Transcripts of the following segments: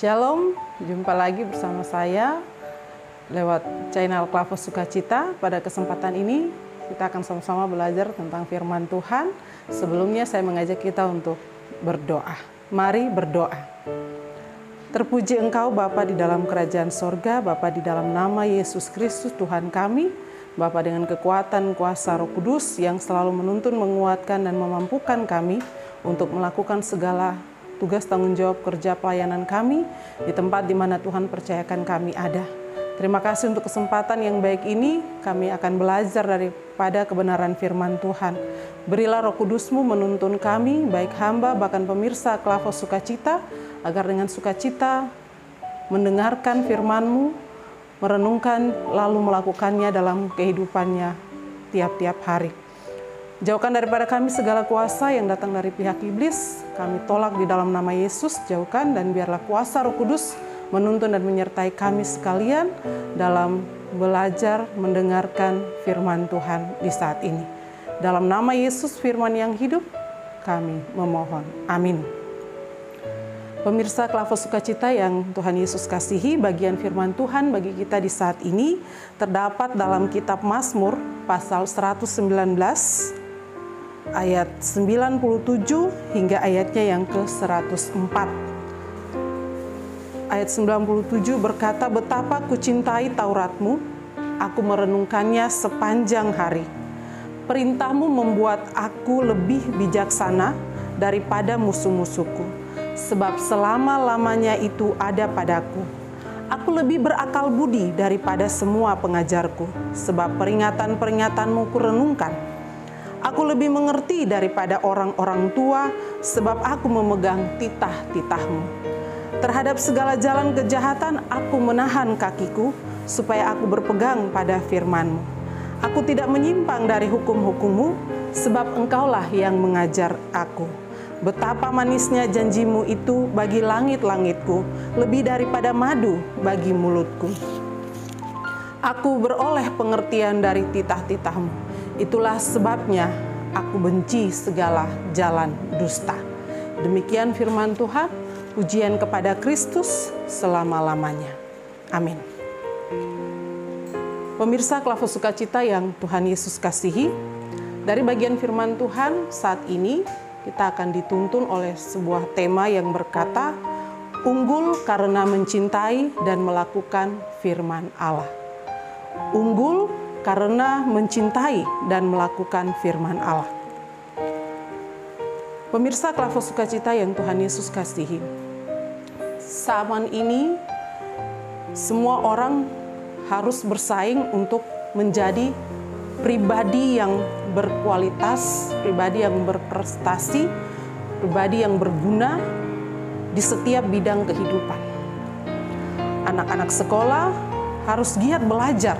Shalom, jumpa lagi bersama saya lewat channel Klavos Sukacita. Pada kesempatan ini kita akan sama-sama belajar tentang firman Tuhan. Sebelumnya saya mengajak kita untuk berdoa. Mari berdoa. Terpuji Engkau Bapa di dalam kerajaan sorga, Bapa di dalam nama Yesus Kristus Tuhan kami, Bapa dengan kekuatan kuasa Roh Kudus yang selalu menuntun, menguatkan dan memampukan kami untuk melakukan segala tugas tanggung jawab kerja pelayanan kami di tempat di mana Tuhan percayakan kami ada. Terima kasih untuk kesempatan yang baik ini, kami akan belajar daripada kebenaran firman Tuhan. Berilah Roh Kudus-Mu menuntun kami, baik hamba bahkan pemirsa Klavos Sukacita, agar dengan sukacita mendengarkan firman-Mu, merenungkan lalu melakukannya dalam kehidupannya tiap-tiap hari. Jauhkan daripada kami segala kuasa yang datang dari pihak iblis. Kami tolak di dalam nama Yesus, jauhkan, dan biarlah kuasa Roh Kudus menuntun dan menyertai kami sekalian dalam belajar mendengarkan firman Tuhan di saat ini. Dalam nama Yesus firman yang hidup, kami memohon. Amin. Pemirsa Klavos Sukacita yang Tuhan Yesus kasihi, bagian firman Tuhan bagi kita di saat ini terdapat dalam kitab Mazmur pasal 119 ayat 97 hingga ayatnya yang ke-104. Ayat 97 berkata, "Betapa kucintai Taurat-Mu, aku merenungkannya sepanjang hari. Perintah-Mu membuat aku lebih bijaksana daripada musuh-musuhku, sebab selama-lamanya itu ada padaku. Aku lebih berakal budi daripada semua pengajarku, sebab peringatan-peringatan-Mu kurenungkan. Aku lebih mengerti daripada orang-orang tua, sebab aku memegang titah-titah-Mu. Terhadap segala jalan kejahatan, aku menahan kakiku, supaya aku berpegang pada firman-Mu. Aku tidak menyimpang dari hukum-hukum-Mu, sebab Engkaulah yang mengajar aku. Betapa manisnya janji-Mu itu bagi langit-langitku, lebih daripada madu bagi mulutku. Aku beroleh pengertian dari titah-titah-Mu. Itulah sebabnya aku benci segala jalan dusta." Demikian firman Tuhan, pujian kepada Kristus selama-lamanya. Amin. Pemirsa Klavos Sukacita yang Tuhan Yesus kasihi, dari bagian firman Tuhan saat ini kita akan dituntun oleh sebuah tema yang berkata, unggul karena mencintai dan melakukan firman Allah. Unggul karena mencintai dan melakukan firman Allah. Pemirsa Klavos Sukacita yang Tuhan Yesus kasihi, zaman ini semua orang harus bersaing untuk menjadi pribadi yang berkualitas, pribadi yang berprestasi, pribadi yang berguna di setiap bidang kehidupan. Anak-anak sekolah harus giat belajar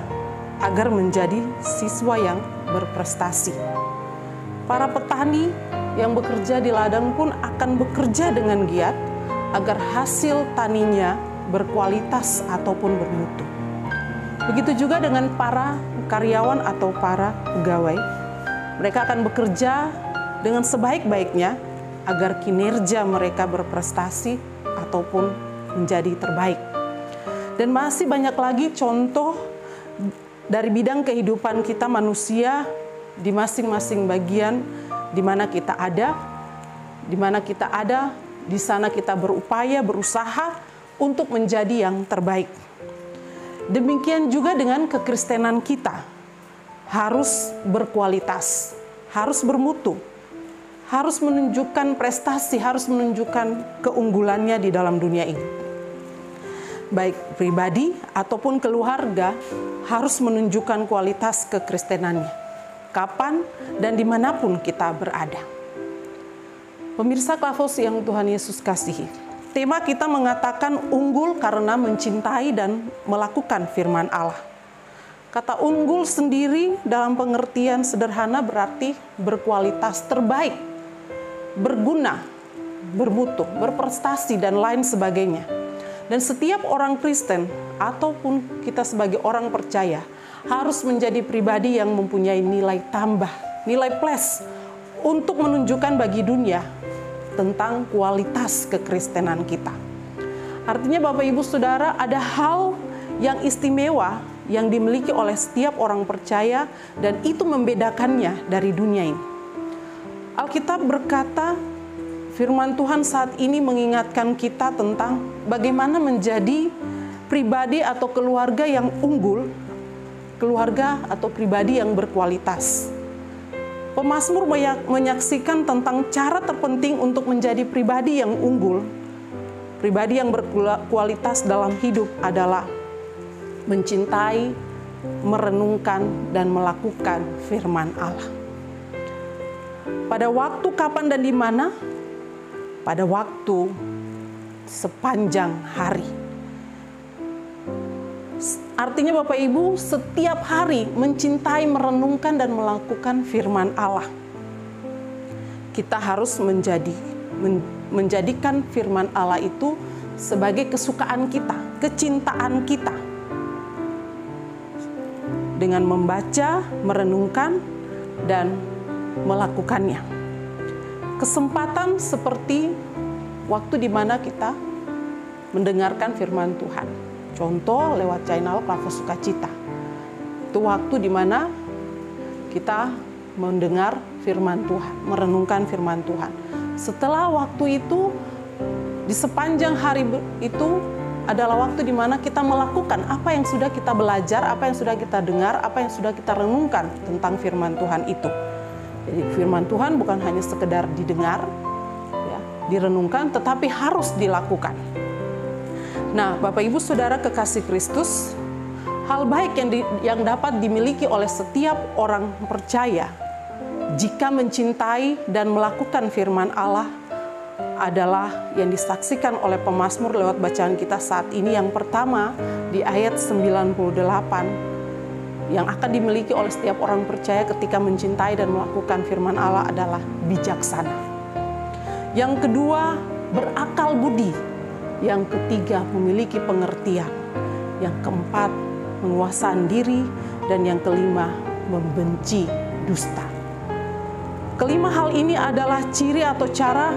agar menjadi siswa yang berprestasi. Para petani yang bekerja di ladang pun akan bekerja dengan giat agar hasil taninya berkualitas ataupun bermutu. Begitu juga dengan para karyawan atau para pegawai. Mereka akan bekerja dengan sebaik-baiknya agar kinerja mereka berprestasi ataupun menjadi terbaik. Dan masih banyak lagi contoh dari bidang kehidupan kita manusia di masing-masing bagian di mana kita ada, di sana kita berupaya, berusaha untuk menjadi yang terbaik. Demikian juga dengan kekristenan kita, harus berkualitas, harus bermutu, harus menunjukkan prestasi, harus menunjukkan keunggulannya di dalam dunia ini. Baik pribadi ataupun keluarga harus menunjukkan kualitas kekristenannya, kapan dan dimanapun kita berada. Pemirsa Klavos yang Tuhan Yesus kasihi, tema kita mengatakan unggul karena mencintai dan melakukan firman Allah. Kata unggul sendiri dalam pengertian sederhana berarti berkualitas terbaik, berguna, bermutu, berprestasi, dan lain sebagainya. Dan setiap orang Kristen ataupun kita sebagai orang percaya harus menjadi pribadi yang mempunyai nilai tambah, nilai plus untuk menunjukkan bagi dunia tentang kualitas kekristenan kita. Artinya Bapak Ibu Saudara, ada hal yang istimewa yang dimiliki oleh setiap orang percaya dan itu membedakannya dari dunia ini. Alkitab berkata, firman Tuhan saat ini mengingatkan kita tentang bagaimana menjadi pribadi atau keluarga yang unggul, keluarga atau pribadi yang berkualitas. Pemazmur menyaksikan tentang cara terpenting untuk menjadi pribadi yang unggul. Pribadi yang berkualitas dalam hidup adalah mencintai, merenungkan, dan melakukan firman Allah. Pada waktu kapan dan di mana? Pada waktu sepanjang hari. Artinya Bapak Ibu, setiap hari mencintai, merenungkan, dan melakukan firman Allah. Kita harus menjadikan firman Allah itu sebagai kesukaan kita, kecintaan kita. Dengan membaca, merenungkan, dan melakukannya. Kesempatan seperti waktu di mana kita mendengarkan firman Tuhan. Contoh lewat channel Klavos Sukacita. Itu waktu di mana kita mendengar firman Tuhan, merenungkan firman Tuhan. Setelah waktu itu, di sepanjang hari itu adalah waktu di mana kita melakukan apa yang sudah kita belajar, apa yang sudah kita dengar, apa yang sudah kita renungkan tentang firman Tuhan itu. Jadi firman Tuhan bukan hanya sekedar didengar, ya, direnungkan, tetapi harus dilakukan. Nah, Bapak Ibu Saudara kekasih Kristus, hal baik yang dapat dimiliki oleh setiap orang percaya jika mencintai dan melakukan firman Allah adalah yang disaksikan oleh pemazmur lewat bacaan kita saat ini. Yang pertama di ayat 98 yang akan dimiliki oleh setiap orang percaya ketika mencintai dan melakukan firman Allah adalah bijaksana. Yang kedua, berakal budi. Yang ketiga, memiliki pengertian. Yang keempat, menguasai diri. Dan yang kelima, membenci dusta. Kelima hal ini adalah ciri atau cara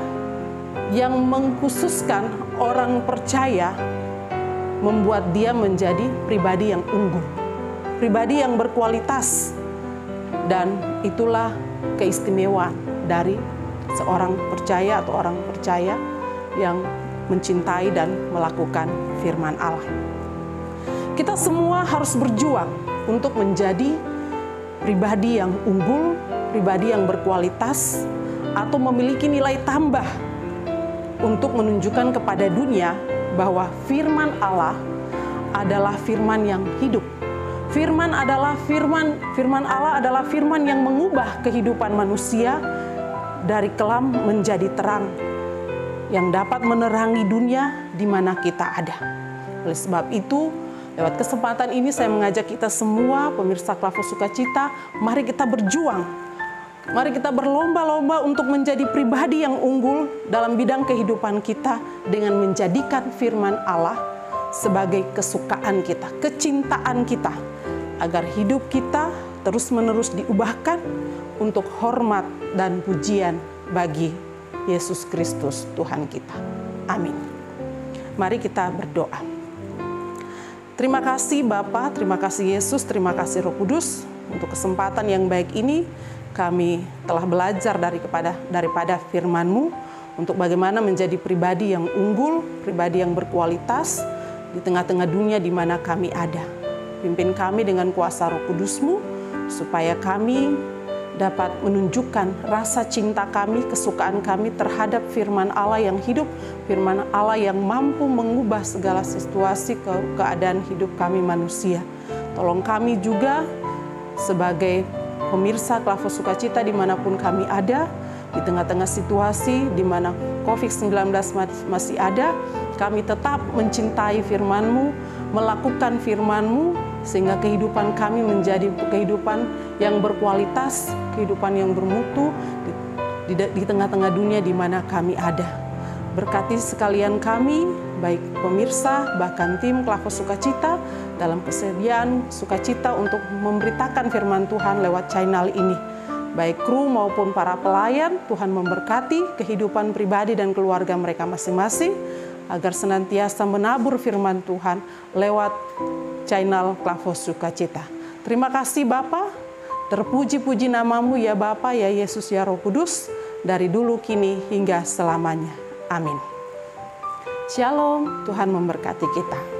yang mengkhususkan orang percaya, membuat dia menjadi pribadi yang unggul, pribadi yang berkualitas, dan itulah keistimewaan dari seorang percaya atau orang percaya yang mencintai dan melakukan firman Allah. Kita semua harus berjuang untuk menjadi pribadi yang unggul, pribadi yang berkualitas, atau memiliki nilai tambah untuk menunjukkan kepada dunia bahwa firman Allah adalah firman yang hidup. Firman Allah adalah firman yang mengubah kehidupan manusia dari kelam menjadi terang, yang dapat menerangi dunia di mana kita ada. Oleh sebab itu, lewat kesempatan ini saya mengajak kita semua, pemirsa Klavos Sukacita, mari kita berjuang. Mari kita berlomba-lomba untuk menjadi pribadi yang unggul dalam bidang kehidupan kita dengan menjadikan firman Allah sebagai kesukaan kita, kecintaan kita, agar hidup kita terus-menerus diubahkan untuk hormat dan pujian bagi Yesus Kristus Tuhan kita. Amin. Mari kita berdoa. Terima kasih Bapa, terima kasih Yesus, terima kasih Roh Kudus untuk kesempatan yang baik ini. Kami telah belajar daripada firman-Mu untuk bagaimana menjadi pribadi yang unggul, pribadi yang berkualitas di tengah-tengah dunia di mana kami ada. Pimpin kami dengan kuasa Roh Kudus-Mu supaya kami dapat menunjukkan rasa cinta kami, kesukaan kami terhadap firman Allah yang hidup, firman Allah yang mampu mengubah segala situasi keadaan hidup kami manusia. Tolong kami juga sebagai pemirsa Klavos Sukacita dimanapun kami ada, di tengah-tengah situasi di mana COVID-19 masih ada, kami tetap mencintai firman-Mu, melakukan firman-Mu, sehingga kehidupan kami menjadi kehidupan yang berkualitas, kehidupan yang bermutu di tengah-tengah dunia di mana kami ada. Berkati sekalian kami, baik pemirsa, bahkan tim Klavos Sukacita, dalam kesediaan sukacita untuk memberitakan firman Tuhan lewat channel ini. Baik kru maupun para pelayan, Tuhan memberkati kehidupan pribadi dan keluarga mereka masing-masing. agar senantiasa menabur firman Tuhan lewat channel Klavos Sukacita. Terima kasih Bapa, terpuji-puji namamu ya Bapa, ya Yesus, ya Roh Kudus, dari dulu kini hingga selamanya. Amin. Shalom, Tuhan memberkati kita.